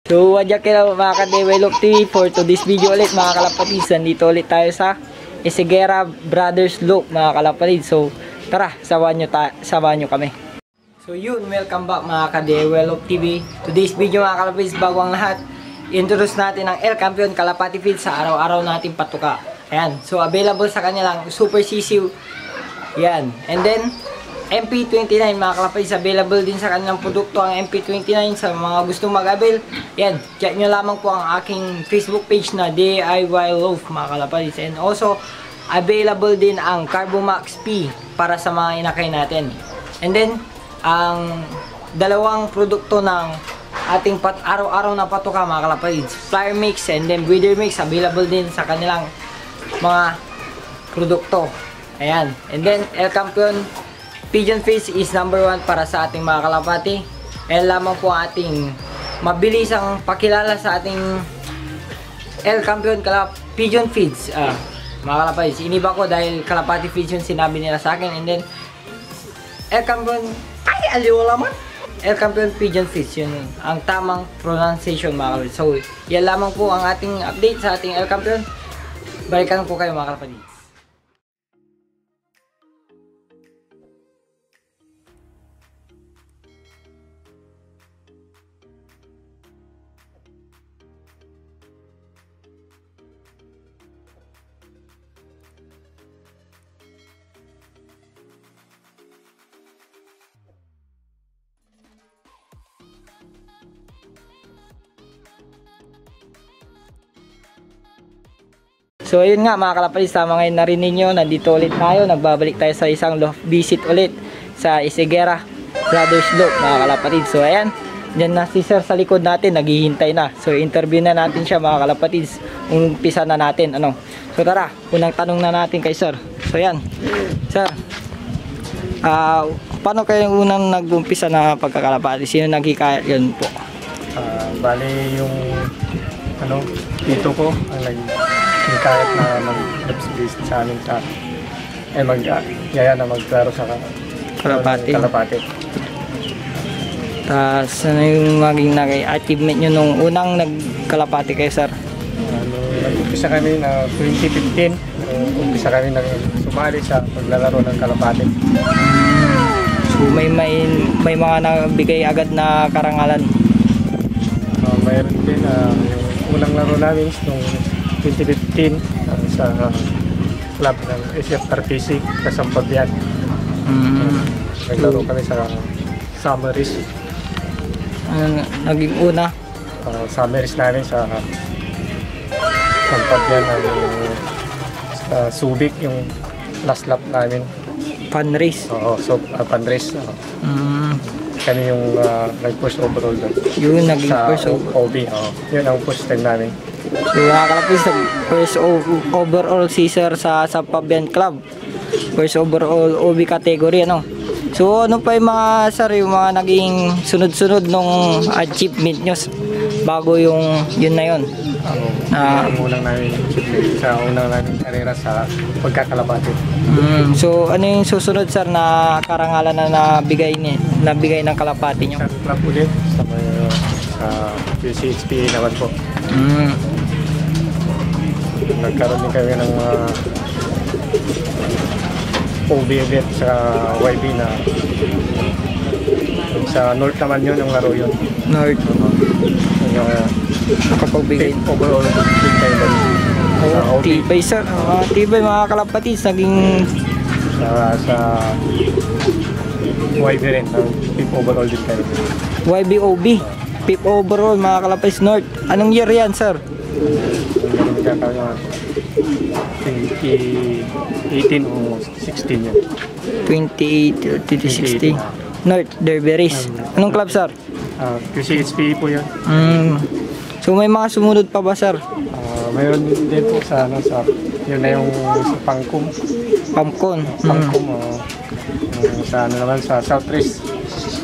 So, wadya kayo mga ka-Develop TV for today's video ulit mga kalapatids. Nandito ulit tayo sa Isegera Brothers Loop mga kalapatids. So, tara, samahan nyo kami. So yun, welcome back mga ka-Develop TV. Today's video mga kalapatids, bago ang lahat, introduce natin ang El Campeon Kalapati Feed sa araw-araw nating patuka. Ayan, so available sa kanilang Super Sisiw. Yan, and then MP29 mga kalapatids, available din sa kanilang produkto ang MP29 sa mga gustong mag-avail. Yan, check nyo lamang po ang aking Facebook page na DIY Loaf mga kalapatids. And also, available din ang Carbomax P para sa mga inakay natin. And then, ang dalawang produkto ng ating araw-araw na patuka mga kalapatids, Flyer Mix and then Breeder Mix, available din sa kanilang mga produkto. Ayan, and then El Campeon Pigeon Feeds is number 1 para sa ating mga kalapati. Ayan lamang po ating mabilisang pakilala sa ating El Campeon Pigeon Feeds. Mga kalapati, iniba ko dahil Kalapati Feeds yung sinabi nila sa akin. And then El Campeon, ay aliwala man, El Campeon Pigeon Feeds, yun ang tamang pronunciation mga kalapati. So yan lamang po ang ating update sa ating El Campeon. Balikan ko kayo mga kalapati. So ayun nga mga kalapatids, tama ngayon narinig nyo, nandito ulit tayo, nagbabalik tayo sa isang loft visit ulit sa Isegera Brothers Loop mga kalapatids. So ayan, dyan na si sir sa likod natin, naghihintay na. So interview na natin siya mga kalapatids, umpisa na natin ano. So tara, unang tanong na natin kay sir. So ayan, sir, paano kayo unang nag-umpisa na pagkakalapatids? Sino naghikayat yun po? Bali yung dito ko ang nagkayat na mag-subsist sa amin sa yaya na maglaro sa Kalapati. Tapos ano yung maging achievement nyo nung unang nagkalapati kayo sir? Nag-umpisa kami na 2015, umpisa kami sumali sa paglalaro ng Kalapati. So may mga nabigay agad na karangalan? Mayroon din yung unang laro namin nung 2015 sa club ng SFRPC sa Sampagyan. Naglaro kami sa Summeries. Ano naging una? Summeries namin sa Sampagyan, Subic yung last lap namin. Fun race? Oo, so fun race. Kami yung nag-first overall doon. Yun, naging sa first overall. OB. Yun ang first time namin. So nakakalapis sa first overall si sir sa Pabian Club. First overall OB category ano. So ano pa yung mga sir, yung mga naging sunod-sunod nung achievement nyo bago yung yun na yun? Ang unang namin achievement sa unang namin karera sa pagkakalapati. So ano yung susunod sir na karangalan na nabigay ng kalapati nyo? Sa club ulit sa QCHP naman po. Nagkaroon din kami ng mga OB event sa YB na sa North naman yun, ang laro yun. North. Nakapagbigay. Overall din kayo doon. Sa OB. Tibay sir. Tibay mga kalapatids. Naging sa YB rin. Fifth overall din kayo. YBOB. Fifth overall mga kalapatids North. Anong year yan sir? 2018 o 16 yun. 2016. North Derby Race. Anong club sir? QCHP po yun. So may mga sumunod pa ba sir? Mayroon din po sa yun na yung sa Pangcom. Pangcom. Sa naman sa South Race.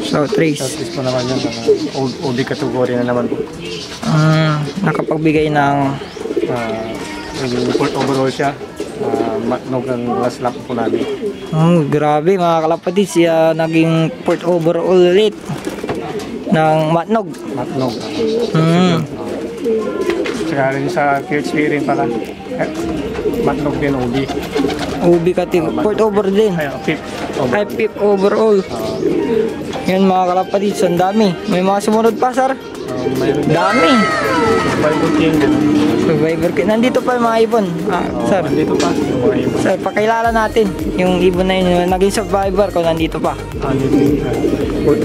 South Race. South Race po naman yun. OB category na naman po. Nakapagbigay ng fourth overall siya. Nung last lap po namin. Grabe mga kalapatids, naging fourth overall ulit. ng matnog. Matnog. Mm. Saka rin sa QHP rin pala. Matnog din, ubi. Ubi katig. Port over din. Ay, pip. Ay, pip overall. Yan mga kalapatids, ang dami. May mga sumunod pa, sir? Mayroon Dami. Bible King. Survivor kit. Nandito pa yung mga ibon. Sir, Dito pa. Yung mga ibon. sir, pakilala natin yung ibon na yun. Yung naging survivor ko nandito pa. Dito yung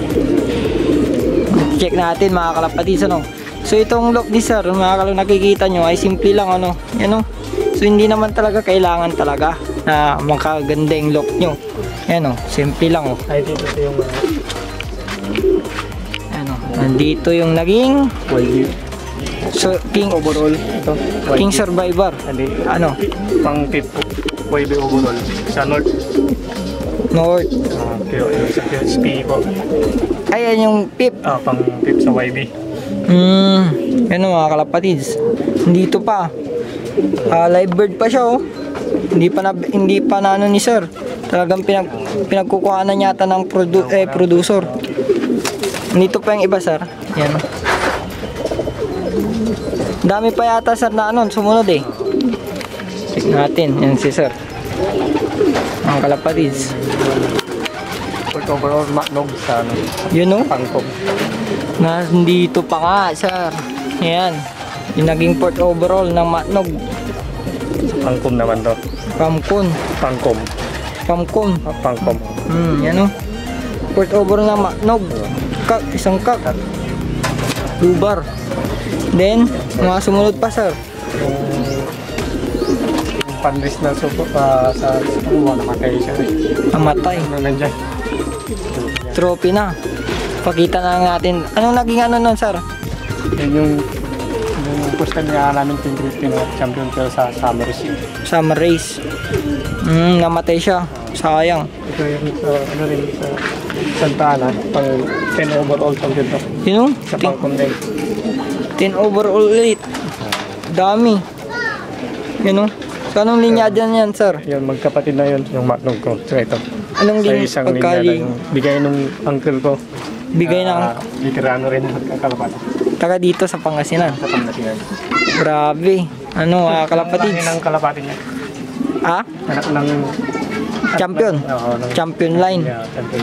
Check natin mga kalapatids, ano. So itong lock ni sir, mga kalong nakikita nyo ay simple lang, ano. Yan, no? So hindi naman talaga kailangan talaga na makaganda yung lock nyo. Yan, no? Simple lang, oh. Ay, dito yung Ano, nandito yung naging YB. so, King Overall. Ito. King Survivor. Hindi. Ano? Pang pip. YB overall. Sa North. North. Pero sa QHP po. Ayan yung pip. Pang pip sa YB. Yan o mga kalapatids. Dito pa. Live bird pa siya, oh. Hindi pa na ano ni sir. Talagang pinagkukuhanan yata ng producer. Dito pa yung iba, sir. Yan. Dami pa yata, sir, na ano, sumunod eh. Check natin. Yan si sir. Mga kalapatids. Port overall matnog sa ano. Yun, oh. Pangkop. Nandito pa nga, sir. Yan. Yung naging port overall ng matnog. Pangkom naman to. Pamkon. Pangkom. Pamkon. Pangkom. Yan, oh. Port overall ng matnog. Isang kak. Lubar. Then, mga sumunod pa, sir. Yung panris na suko sa namatay siya. Namatay. Ano nandiyan? Trophy na. Pakita na natin. Anong naging ano nun, sir? Yan yung first time nga namin team Filipino champion pero sa summer race. Summer race. Namatay siya. Sayang. Ito yung ano rin sa Santa Ana, pang 10 overall champion to. You know? Sa pangkom din. 10 overall ulit. Dami. You know? So, anong linya dyan yan, sir? Yun, magkapatid na yun, yung matnog ko. So ito. Anong Sa linya? isang linya lang, bigay nung uncle ko. Bigay ng Veterano rin magkakalapat. taga dito sa Pangasinan. Sa Pangasinan. Grabe. Ano, kalapatids. Ang kalapati niya. Ah? Anak ng Champion. Oo, Champion line. yeah, champion.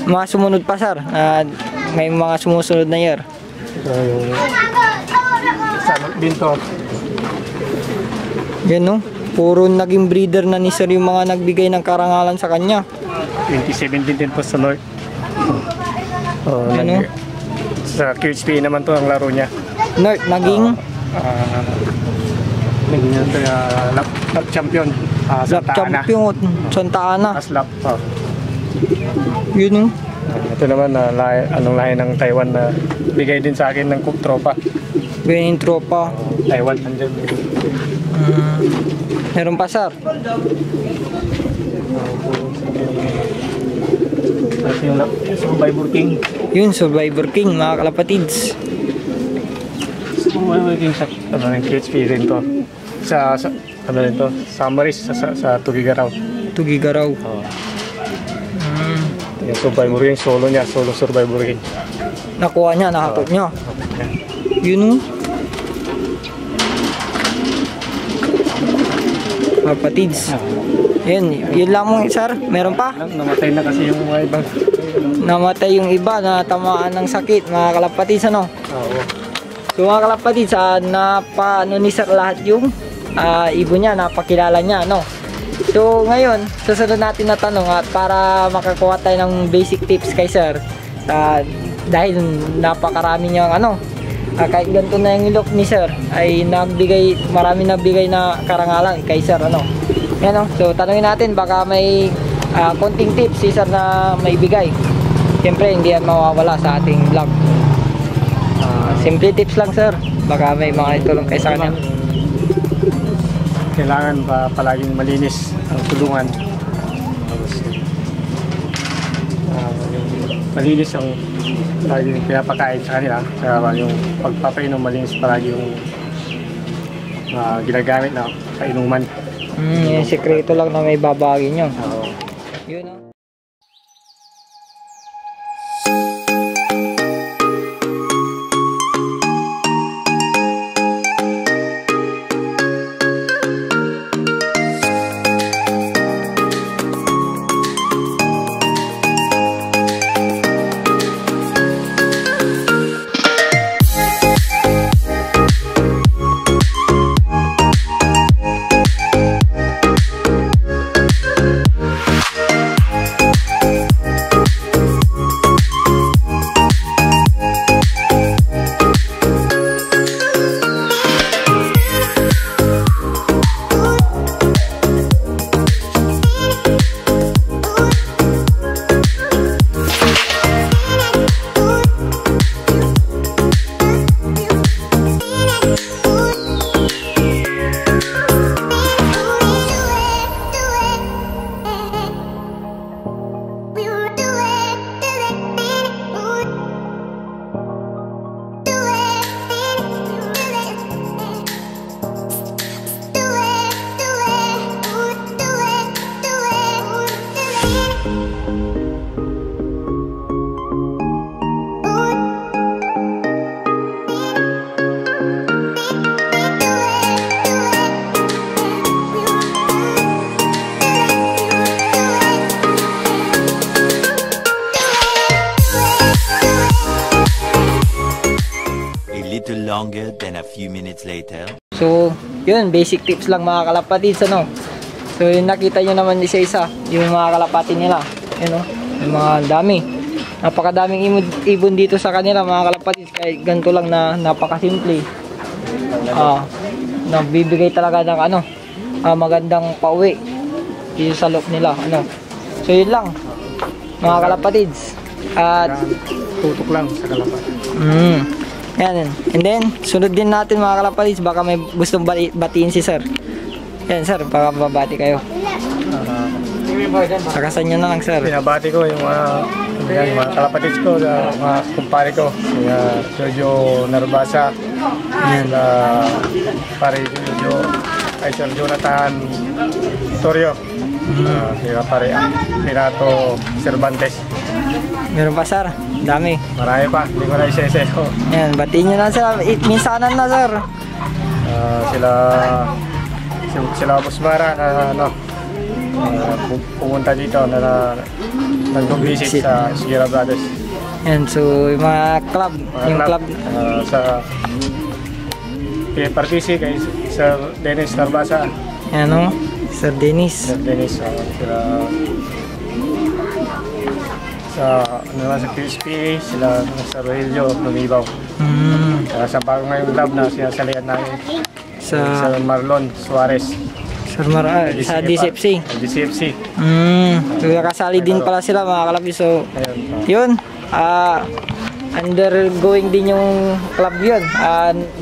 Mga sumunod pa, sir. May mga sumusunod na year. So yung sa Binto. Yan, no? Puro naging breeder na ni sir yung mga nagbigay ng karangalan sa kanya. 2017 din po sa North. Oh, Ano? Sa QHP naman to ang laro niya. North, naging Naging lap champion. lap Santa Ana. champion. Santa Ana. As lap. Yun, no? Ito naman anong lahi ng Taiwan na bigay din sa akin ng tropa. Winning tropa. Taiwan nandiyan. Meron pa, sir. At yung Survivor King. Yun, Survivor King, mga kalapatids. Survivor King sa ng QHP rin to. Sa ano rin to? Summaries sa Tugigaraw. Tugigaraw. Oh. Yung Survivor King, solo niya, solo Survivor King. Nakuha niya, nakakot niya. Yun, no? Kalapatids. Yun lang mo, sir. Meron pa? Namatay na kasi yung mga ibang. Namatay yung iba na tamaan ng sakit, mga kalapatids, ano? Oo. So mga kalapatids, ano ni sir lahat yung ibon niya, napakilala niya, no? So ngayon, susunod natin na tanong para makakuha tayo ng basic tips kay sir. Dahil napakarami niyang kahit ganito na yung look ni sir, ay marami nagbigay na karangalan kay sir, ano? Yan, no? So tanungin natin, baka may konting tips si sir na may bigay. Siyempre, hindi yan mawawala sa ating vlog. Simple tips lang, sir. Baka may mga itulong kayo sa kanya. Kailangan palaging malinis ang tulungan. Malinis ang palaging pinapakain sa kanila. Kaya yung pagpapainom, malinis palagi yung ginagamit na painuman. Yung sekreto lang na may babagin nyo. Yun, little longer than a few minutes later. So, yun, basic tips lang mga kalapatids, ano. So, yun, nakita nyo naman isa-isa, yung mga kalapati nila. Yun, yung mga dami. Napakadaming ibon dito sa kanila mga kalapatids, kahit ganito lang na napakasimple. Nagbibigay talaga ng magandang pauwi dito sa loob nila, ano. So, yun lang, mga kalapatids. At Tutok lang sa kalapat. yan. And then, sunod din natin mga kalapatids, baka may gustong batiin si sir. Yan sir, baka babati kayo. Sakasan nyo na lang sir. Pinabati ko yung mga kalapatids ko, mga kumpare ko. Si Jojo Narbasa, pare Sir Jonathan Torio, pare Pirato Cervantes. Meron pa sir, dami. Marami pa, hindi ko na isa-isa. Yan, batiin nyo na sir. Minsanan na sir. Sila Busmara na pumunta dito na nag-visit sa Sierra Brothers. Yan, so yung mga club, sa PFRTC kay Sir Dennis Narbasa. Yan Sir Dennis. Sir Dennis, sila sa QSPA, sila sa Rogelio Lumibaw. Sa bago ngayong club na sinasalihan namin, sa Marlon Suarez. Sa DCFC. DCFC. So nakasali din pala sila mga kalapis. So yun, undergoing din yung club yun.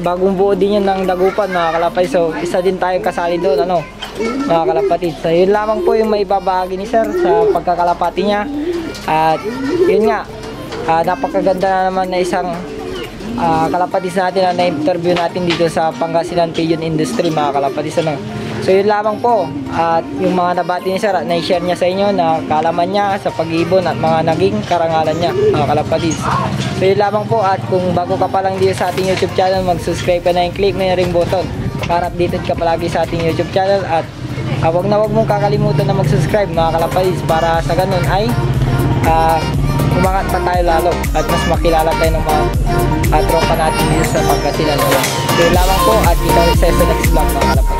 Bagong buo din yun ng Dagupan mga kalapis. So isa din tayong kasali doon, mga kalapatid. So yun lamang po yung may babahagi ni sir sa pagkakalapati niya. At yun nga, napakaganda na naman na isang kalapatid natin na na-interview natin dito sa Pangasinan Pigeon Industry mga kalapatid. So yun lamang po, at yung mga nabati ni sir, na-share niya sa inyo na kaalaman niya sa pag-ibon at mga naging karangalan niya mga kalapatids. So yun lamang po, at kung bago ka pa lang dito sa ating YouTube channel, mag-subscribe ka na, click mo yung ring button para updated ka palagi sa ating YouTube channel. At wag mong kakalimutan na mag-subscribe mga kalapatids, para sa ganun ay umangat pa tayo lalo at mas makilala tayo ng mga tropa natin dito sa Pangasinan. So yun lamang po, at kita ulit sa next vlog mga kalapatids.